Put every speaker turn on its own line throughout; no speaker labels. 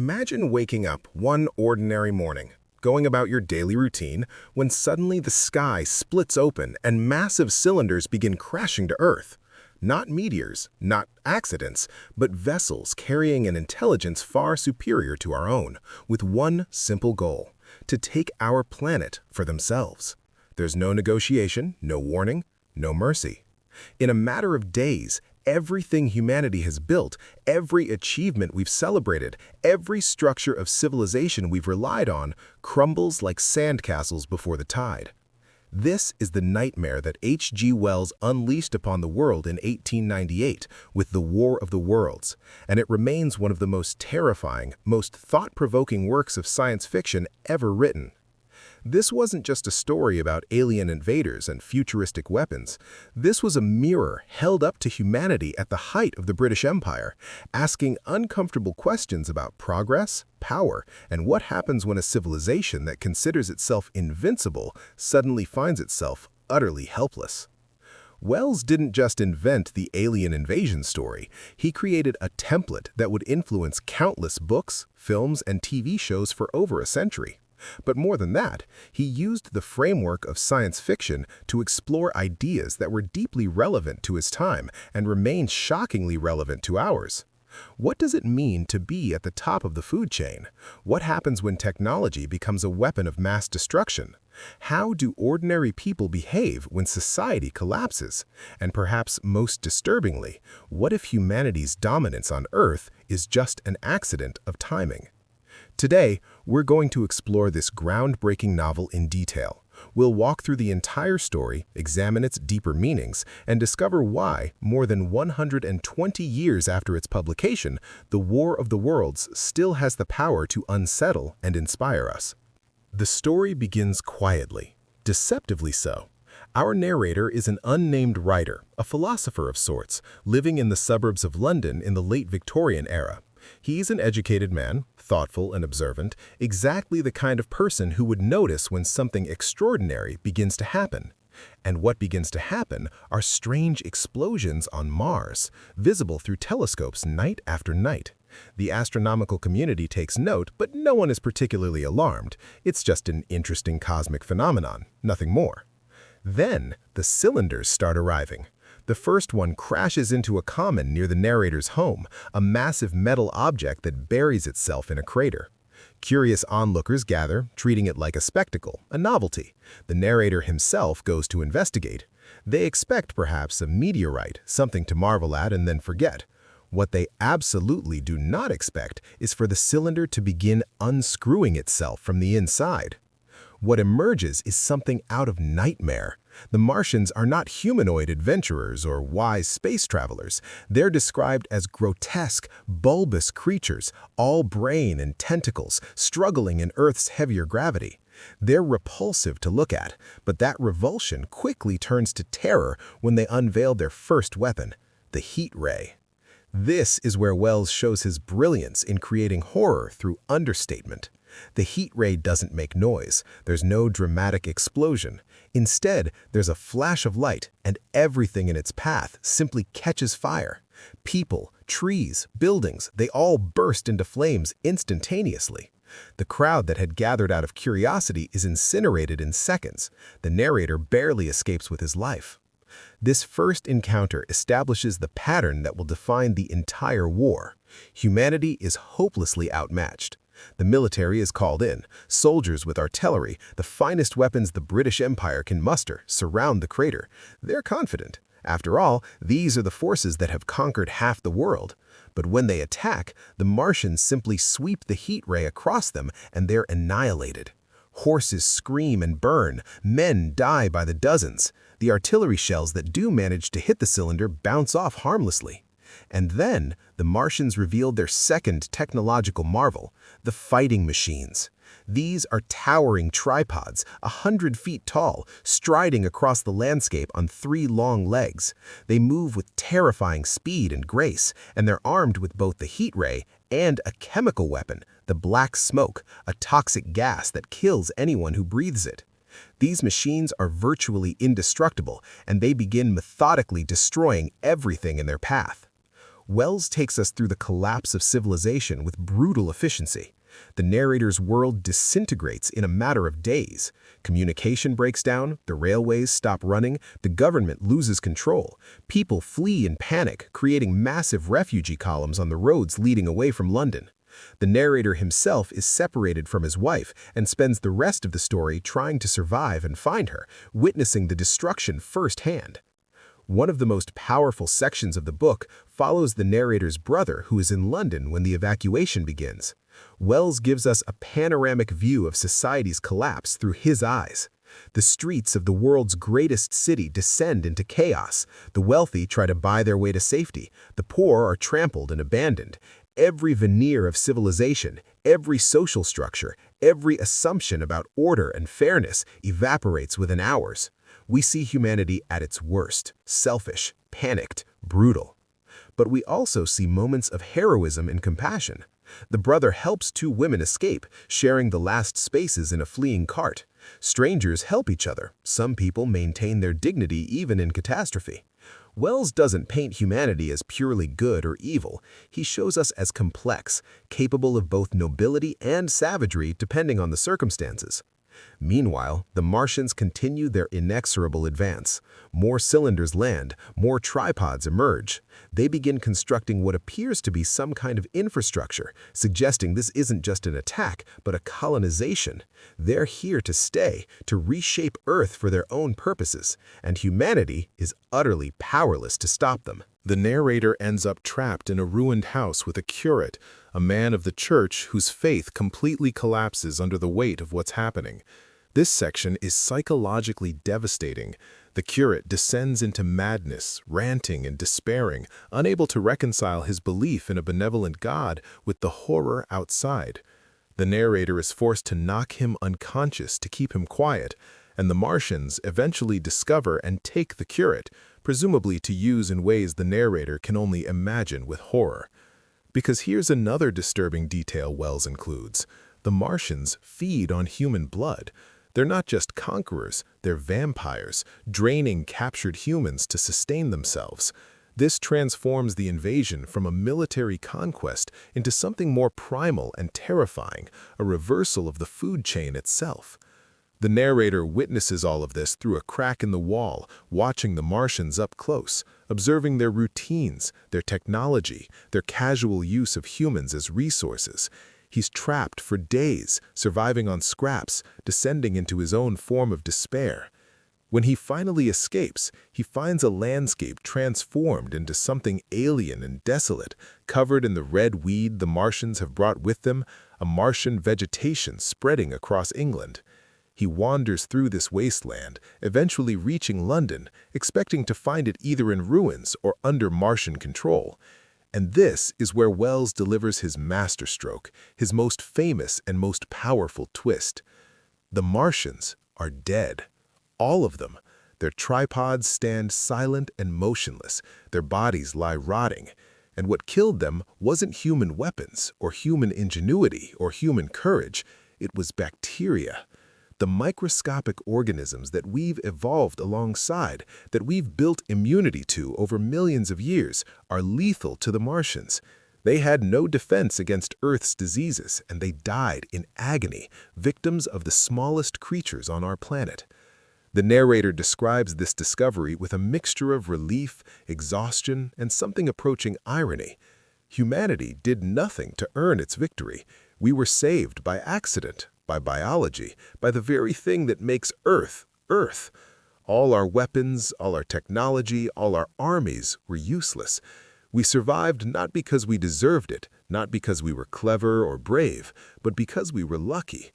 Imagine waking up one ordinary morning, going about your daily routine, when suddenly the sky splits open and massive cylinders begin crashing to Earth. Not meteors, not accidents, but vessels carrying an intelligence far superior to our own, with one simple goal: to take our planet for themselves. There's no negotiation, no warning, no mercy. In a matter of days, everything humanity has built, every achievement we've celebrated, every structure of civilization we've relied on, crumbles like sandcastles before the tide. This is the nightmare that H.G. Wells unleashed upon the world in 1898 with The War of the Worlds, and it remains one of the most terrifying, most thought-provoking works of science fiction ever written. This wasn't just a story about alien invaders and futuristic weapons. This was a mirror held up to humanity at the height of the British Empire, asking uncomfortable questions about progress, power, and what happens when a civilization that considers itself invincible suddenly finds itself utterly helpless. Wells didn't just invent the alien invasion story. He created a template that would influence countless books, films, and TV shows for over a century. But more than that, he used the framework of science fiction to explore ideas that were deeply relevant to his time and remain shockingly relevant to ours. What does it mean to be at the top of the food chain? What happens when technology becomes a weapon of mass destruction? How do ordinary people behave when society collapses? And perhaps most disturbingly, what if humanity's dominance on Earth is just an accident of timing? Today, we're going to explore this groundbreaking novel in detail. We'll walk through the entire story, examine its deeper meanings, and discover why, more than 120 years after its publication, The War of the Worlds still has the power to unsettle and inspire us. The story begins quietly, deceptively so. Our narrator is an unnamed writer, a philosopher of sorts, living in the suburbs of London in the late Victorian era. He's an educated man, thoughtful and observant, exactly the kind of person who would notice when something extraordinary begins to happen. And what begins to happen are strange explosions on Mars, visible through telescopes night after night. The astronomical community takes note, but no one is particularly alarmed. It's just an interesting cosmic phenomenon, nothing more. Then, the cylinders start arriving. The first one crashes into a common near the narrator's home, a massive metal object that buries itself in a crater. Curious onlookers gather, treating it like a spectacle, a novelty. The narrator himself goes to investigate. They expect perhaps a meteorite, something to marvel at and then forget. What they absolutely do not expect is for the cylinder to begin unscrewing itself from the inside. What emerges is something out of nightmare. The Martians are not humanoid adventurers or wise space travelers. They're described as grotesque, bulbous creatures, all brain and tentacles, struggling in Earth's heavier gravity. They're repulsive to look at, but that revulsion quickly turns to terror when they unveil their first weapon, the heat ray. This is where Wells shows his brilliance in creating horror through understatement. The heat ray doesn't make noise. There's no dramatic explosion. Instead, there's a flash of light, and everything in its path simply catches fire. People, trees, buildings, they all burst into flames instantaneously. The crowd that had gathered out of curiosity is incinerated in seconds. The narrator barely escapes with his life. This first encounter establishes the pattern that will define the entire war. Humanity is hopelessly outmatched. The military is called in. Soldiers with artillery, the finest weapons the British Empire can muster, surround the crater. They're confident. After all, these are the forces that have conquered half the world. But when they attack, the Martians simply sweep the heat ray across them and they're annihilated. Horses scream and burn. Men die by the dozens. The artillery shells that do manage to hit the cylinder bounce off harmlessly. And then, the Martians revealed their second technological marvel, the fighting machines. These are towering tripods, 100 feet tall, striding across the landscape on 3 long legs. They move with terrifying speed and grace, and they're armed with both the heat ray and a chemical weapon, the black smoke, a toxic gas that kills anyone who breathes it. These machines are virtually indestructible, and they begin methodically destroying everything in their path. Wells takes us through the collapse of civilization with brutal efficiency. The narrator's world disintegrates in a matter of days. Communication breaks down, the railways stop running, the government loses control. People flee in panic, creating massive refugee columns on the roads leading away from London. The narrator himself is separated from his wife and spends the rest of the story trying to survive and find her, witnessing the destruction firsthand. One of the most powerful sections of the book follows the narrator's brother who is in London when the evacuation begins. Wells gives us a panoramic view of society's collapse through his eyes. The streets of the world's greatest city descend into chaos. The wealthy try to buy their way to safety. The poor are trampled and abandoned. Every veneer of civilization, every social structure, every assumption about order and fairness evaporates within hours. We see humanity at its worst, selfish, panicked, brutal. But we also see moments of heroism and compassion. The brother helps two women escape, sharing the last spaces in a fleeing cart. Strangers help each other. Some people maintain their dignity even in catastrophe. Wells doesn't paint humanity as purely good or evil. He shows us as complex, capable of both nobility and savagery depending on the circumstances. Meanwhile, the Martians continue their inexorable advance. More cylinders land, more tripods emerge. They begin constructing what appears to be some kind of infrastructure, suggesting this isn't just an attack, but a colonization. They're here to stay, to reshape Earth for their own purposes, and humanity is utterly powerless to stop them. The narrator ends up trapped in a ruined house with a curate, a man of the church whose faith completely collapses under the weight of what's happening. This section is psychologically devastating. The curate descends into madness, ranting and despairing, unable to reconcile his belief in a benevolent God with the horror outside. The narrator is forced to knock him unconscious to keep him quiet, and the Martians eventually discover and take the curate, presumably to use in ways the narrator can only imagine with horror. Because here's another disturbing detail Wells includes. The Martians feed on human blood. They're not just conquerors, they're vampires, draining captured humans to sustain themselves. This transforms the invasion from a military conquest into something more primal and terrifying, a reversal of the food chain itself. The narrator witnesses all of this through a crack in the wall, watching the Martians up close, observing their routines, their technology, their casual use of humans as resources. He's trapped for days, surviving on scraps, descending into his own form of despair. When he finally escapes, he finds a landscape transformed into something alien and desolate, covered in the red weed the Martians have brought with them, a Martian vegetation spreading across England. He wanders through this wasteland, eventually reaching London, expecting to find it either in ruins or under Martian control. And this is where Wells delivers his masterstroke, his most famous and most powerful twist. The Martians are dead. All of them. Their tripods stand silent and motionless. Their bodies lie rotting. And what killed them wasn't human weapons, or human ingenuity, or human courage. It was bacteria. The microscopic organisms that we've evolved alongside, that we've built immunity to over millions of years, are lethal to the Martians. They had no defense against Earth's diseases, and they died in agony, victims of the smallest creatures on our planet. The narrator describes this discovery with a mixture of relief, exhaustion, and something approaching irony. Humanity did nothing to earn its victory. We were saved by accident, by biology, by the very thing that makes Earth, Earth. All our weapons, all our technology, all our armies were useless. We survived not because we deserved it, not because we were clever or brave, but because we were lucky.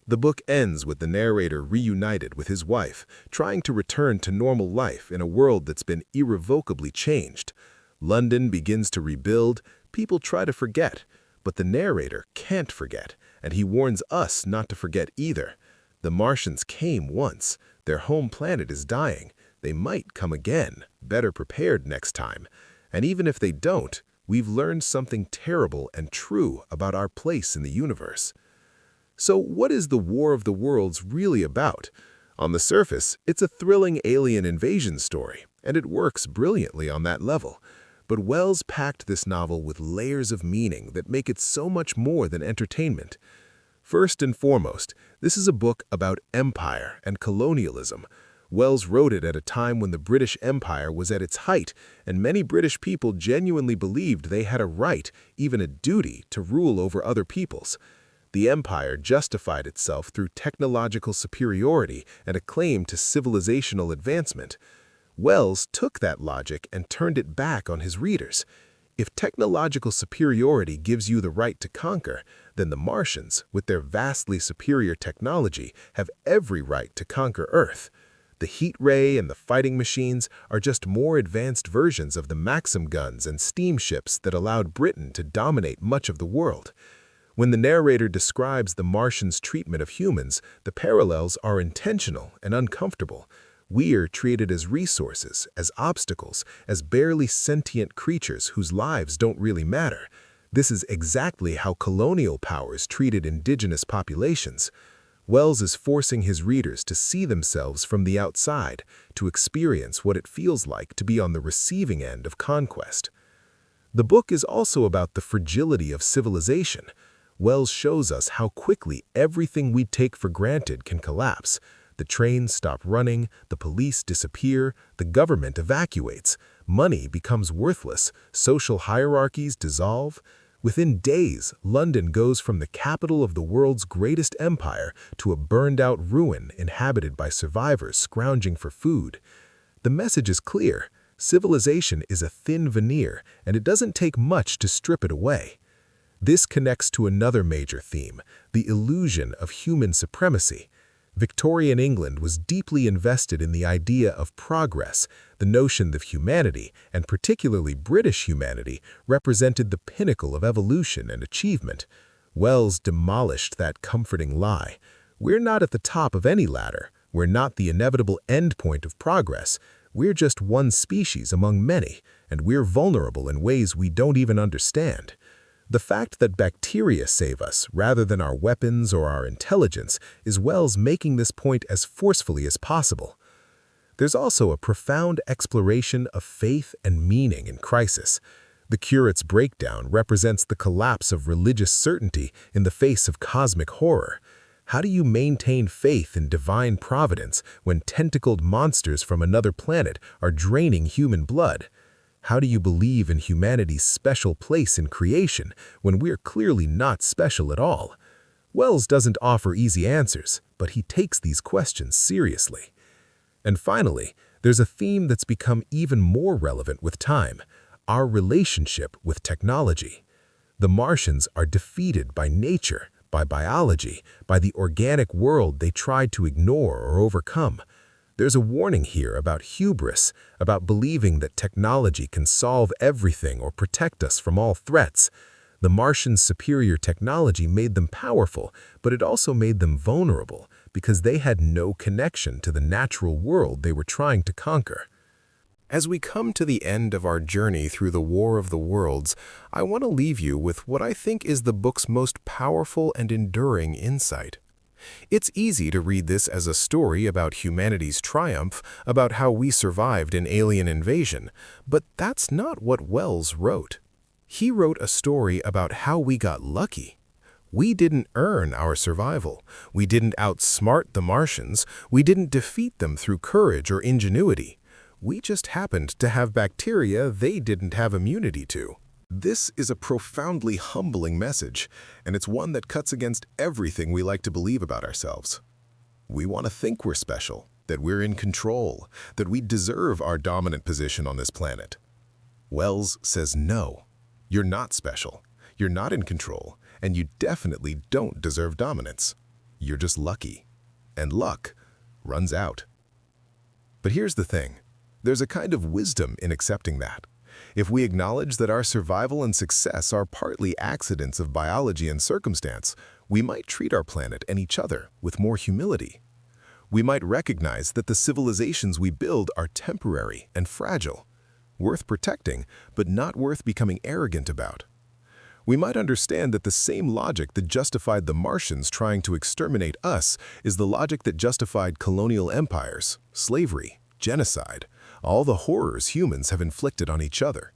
The book ends with the narrator reunited with his wife, trying to return to normal life in a world that's been irrevocably changed. London begins to rebuild, people try to forget, but the narrator can't forget, and he warns us not to forget either. The Martians came once. Their home planet is dying. They might come again, better prepared next time. And even if they don't, we've learned something terrible and true about our place in the universe. So what is the War of the Worlds really about? On the surface, it's a thrilling alien invasion story, and it works brilliantly on that level. But Wells packed this novel with layers of meaning that make it so much more than entertainment. First and foremost, this is a book about empire and colonialism. Wells wrote it at a time when the British Empire was at its height, and many British people genuinely believed they had a right, even a duty, to rule over other peoples. The empire justified itself through technological superiority and a claim to civilizational advancement. Wells took that logic and turned it back on his readers. If technological superiority gives you the right to conquer, then the Martians, with their vastly superior technology, have every right to conquer Earth. The heat ray and the fighting machines are just more advanced versions of the Maxim guns and steamships that allowed Britain to dominate much of the world. When the narrator describes the Martians' treatment of humans, the parallels are intentional and uncomfortable. We're treated as resources, as obstacles, as barely sentient creatures whose lives don't really matter. This is exactly how colonial powers treated indigenous populations. Wells is forcing his readers to see themselves from the outside, to experience what it feels like to be on the receiving end of conquest. The book is also about the fragility of civilization. Wells shows us how quickly everything we take for granted can collapse. The trains stop running, the police disappear, the government evacuates, money becomes worthless, social hierarchies dissolve. Within days, London goes from the capital of the world's greatest empire to a burned-out ruin inhabited by survivors scrounging for food. The message is clear. Civilization is a thin veneer, and it doesn't take much to strip it away. This connects to another major theme, the illusion of human supremacy. Victorian England was deeply invested in the idea of progress, the notion that humanity, and particularly British humanity, represented the pinnacle of evolution and achievement. Wells demolished that comforting lie. We're not at the top of any ladder. We're not the inevitable endpoint of progress. We're just one species among many, and we're vulnerable in ways we don't even understand. The fact that bacteria save us rather than our weapons or our intelligence is Wells making this point as forcefully as possible. There's also a profound exploration of faith and meaning in crisis. The curate's breakdown represents the collapse of religious certainty in the face of cosmic horror. How do you maintain faith in divine providence when tentacled monsters from another planet are draining human blood? How do you believe in humanity's special place in creation when we're clearly not special at all? Wells doesn't offer easy answers, but he takes these questions seriously. And finally, there's a theme that's become even more relevant with time: our relationship with technology. The Martians are defeated by nature, by biology, by the organic world they tried to ignore or overcome. There's a warning here about hubris, about believing that technology can solve everything or protect us from all threats. The Martians' superior technology made them powerful, but it also made them vulnerable because they had no connection to the natural world they were trying to conquer. As we come to the end of our journey through the War of the Worlds, I want to leave you with what I think is the book's most powerful and enduring insight. It's easy to read this as a story about humanity's triumph, about how we survived an alien invasion, but that's not what Wells wrote. He wrote a story about how we got lucky. We didn't earn our survival. We didn't outsmart the Martians. We didn't defeat them through courage or ingenuity. We just happened to have bacteria they didn't have immunity to. This is a profoundly humbling message, and it's one that cuts against everything we like to believe about ourselves. We want to think we're special, that we're in control, that we deserve our dominant position on this planet. Wells says no, you're not special, you're not in control, and you definitely don't deserve dominance. You're just lucky, and luck runs out. But here's the thing, there's a kind of wisdom in accepting that. If we acknowledge that our survival and success are partly accidents of biology and circumstance, we might treat our planet and each other with more humility. We might recognize that the civilizations we build are temporary and fragile, worth protecting, but not worth becoming arrogant about. We might understand that the same logic that justified the Martians trying to exterminate us is the logic that justified colonial empires, slavery, genocide, all the horrors humans have inflicted on each other.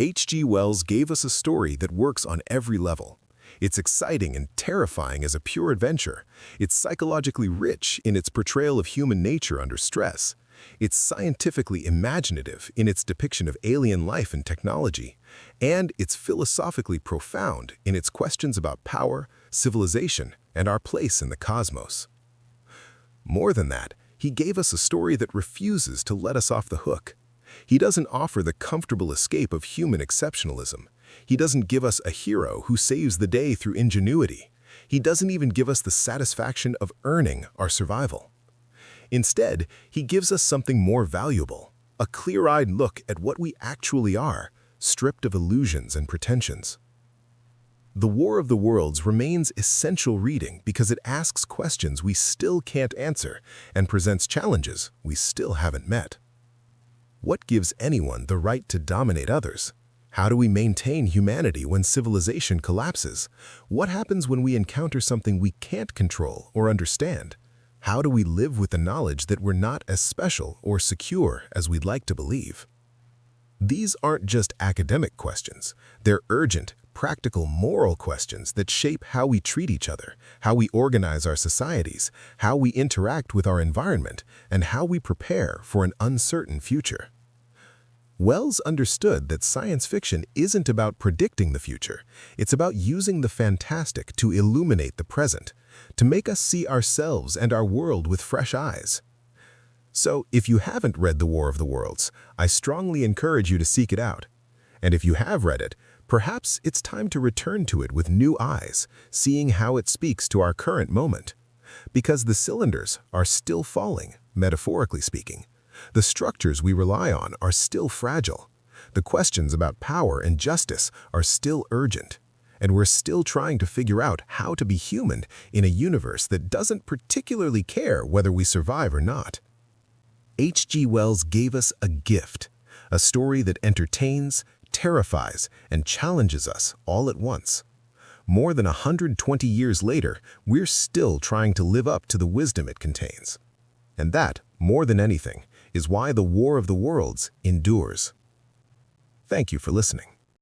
H.G. Wells gave us a story that works on every level. It's exciting and terrifying as a pure adventure. It's psychologically rich in its portrayal of human nature under stress. It's scientifically imaginative in its depiction of alien life and technology. And it's philosophically profound in its questions about power, civilization, and our place in the cosmos. More than that, he gave us a story that refuses to let us off the hook. He doesn't offer the comfortable escape of human exceptionalism. He doesn't give us a hero who saves the day through ingenuity. He doesn't even give us the satisfaction of earning our survival. Instead, he gives us something more valuable, a clear-eyed look at what we actually are, stripped of illusions and pretensions. The War of the Worlds remains essential reading because it asks questions we still can't answer and presents challenges we still haven't met. What gives anyone the right to dominate others? How do we maintain humanity when civilization collapses? What happens when we encounter something we can't control or understand? How do we live with the knowledge that we're not as special or secure as we'd like to believe? These aren't just academic questions. They're urgent, practical, moral questions that shape how we treat each other, how we organize our societies, how we interact with our environment, and how we prepare for an uncertain future. Wells understood that science fiction isn't about predicting the future. It's about using the fantastic to illuminate the present, to make us see ourselves and our world with fresh eyes. So, if you haven't read The War of the Worlds, I strongly encourage you to seek it out. And if you have read it, perhaps it's time to return to it with new eyes, seeing how it speaks to our current moment. Because the cylinders are still falling, metaphorically speaking. The structures we rely on are still fragile. The questions about power and justice are still urgent. And we're still trying to figure out how to be human in a universe that doesn't particularly care whether we survive or not. H.G. Wells gave us a gift, a story that entertains, terrifies, and challenges us all at once. More than 120 years later, we're still trying to live up to the wisdom it contains. And that, more than anything, is why The War of the Worlds endures. Thank you for listening.